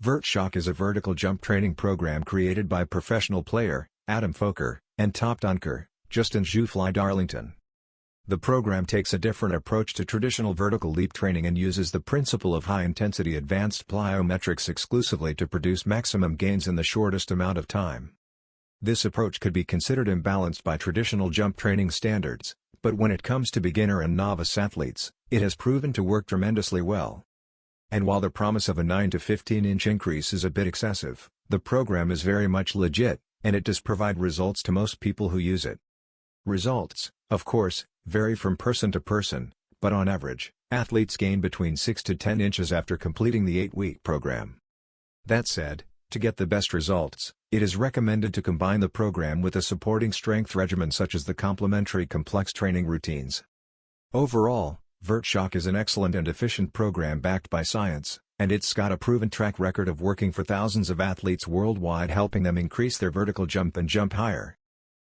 Vert Shock is a vertical jump training program created by professional player, Adam Foker, and top dunker, Justin Jus Fly Darlington. The program takes a different approach to traditional vertical leap training and uses the principle of high-intensity advanced plyometrics exclusively to produce maximum gains in the shortest amount of time. This approach could be considered imbalanced by traditional jump training standards, but when it comes to beginner and novice athletes, it has proven to work tremendously well. And while the promise of a 9 to 15-inch increase is a bit excessive, the program is very much legit, and it does provide results to most people who use it. Results, of course, vary from person to person, but on average, athletes gain between 6 to 10 inches after completing the 8-week program. That said, to get the best results, it is recommended to combine the program with a supporting strength regimen such as the complementary complex training routines. Overall, Vert Shock is an excellent and efficient program backed by science, and it's got a proven track record of working for thousands of athletes worldwide, helping them increase their vertical jump and jump higher.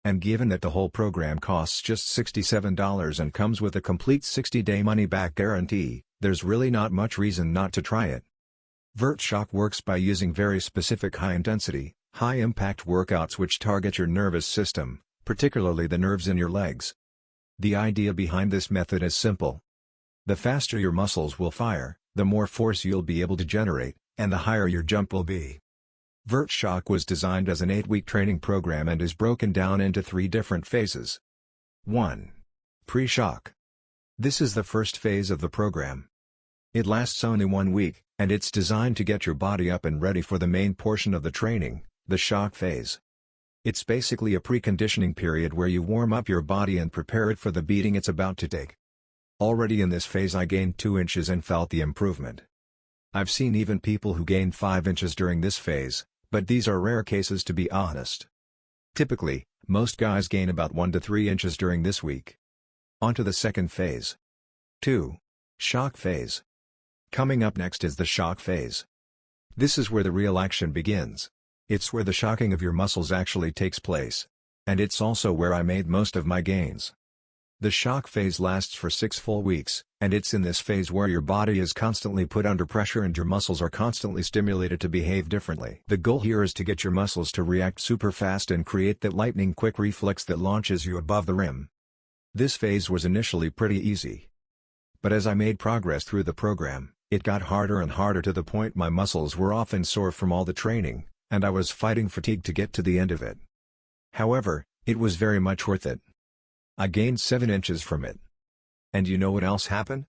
And given that the whole program costs just $67 and comes with a complete 60-day money-back guarantee, there's really not much reason not to try it. Vert Shock works by using very specific high-intensity, high-impact workouts which target your nervous system, particularly the nerves in your legs. The idea behind this method is simple. The faster your muscles will fire, the more force you'll be able to generate, and the higher your jump will be. Vert Shock was designed as an 8-week training program and is broken down into 3 different phases. 1. Pre-shock. This is the first phase of the program. It lasts only 1 week, and it's designed to get your body up and ready for the main portion of the training, the shock phase. It's basically a preconditioning period where you warm up your body and prepare it for the beating it's about to take. Already in this phase I gained 2 inches and felt the improvement. I've seen even people who gained 5 inches during this phase, but these are rare cases to be honest. Typically, most guys gain about 1 to 3 inches during this week. On to the second phase. 2. Shock phase. Coming up next is the shock phase. This is where the real action begins. It's where the shocking of your muscles actually takes place. And it's also where I made most of my gains. The shock phase lasts for 6 full weeks, and it's in this phase where your body is constantly put under pressure and your muscles are constantly stimulated to behave differently. The goal here is to get your muscles to react super fast and create that lightning quick reflex that launches you above the rim. This phase was initially pretty easy. But as I made progress through the program, it got harder and harder to the point my muscles were often sore from all the training, and I was fighting fatigue to get to the end of it. However, it was very much worth it. I gained 7 inches from it. And you know what else happened?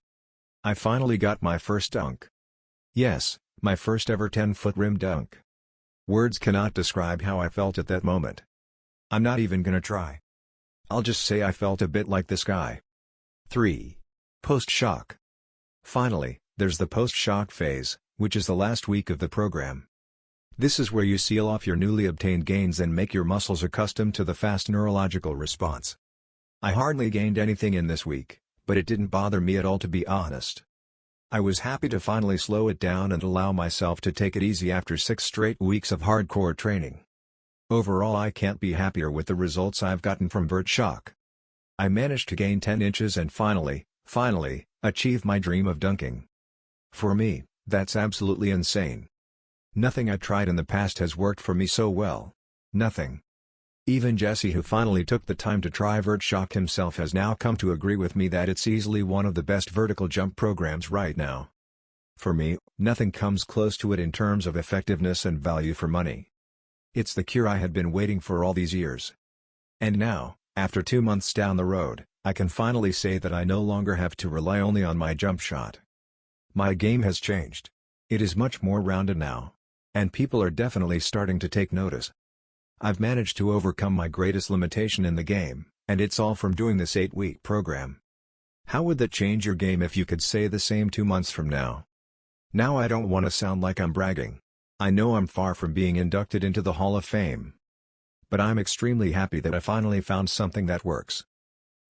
I finally got my first dunk. Yes, my first ever 10-foot rim dunk. Words cannot describe how I felt at that moment. I'm not even gonna try. I'll just say I felt a bit like this guy. 3. Post-shock. Finally, there's the post-shock phase, which is the last week of the program. This is where you seal off your newly obtained gains and make your muscles accustomed to the fast neurological response. I hardly gained anything in this week, but it didn't bother me at all to be honest. I was happy to finally slow it down and allow myself to take it easy after 6 straight weeks of hardcore training. Overall, I can't be happier with the results I've gotten from Vert Shock. I managed to gain 10 inches and finally, achieve my dream of dunking. For me, that's absolutely insane. Nothing I tried in the past has worked for me so well. Nothing. Even Jesse, who finally took the time to try Vert Shock himself, has now come to agree with me that it's easily one of the best vertical jump programs right now. For me, nothing comes close to it in terms of effectiveness and value for money. It's the cure I had been waiting for all these years. And now, after 2 months down the road, I can finally say that I no longer have to rely only on my jump shot. My game has changed. It is much more rounded now. And people are definitely starting to take notice. I've managed to overcome my greatest limitation in the game, and it's all from doing this 8-week program. How would that change your game if you could say the same 2 months from now? Now I don't want to sound like I'm bragging. I know I'm far from being inducted into the Hall of Fame. But I'm extremely happy that I finally found something that works.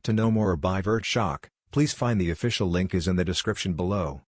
To know more or buy Vert Shock, please find the official link is in the description below.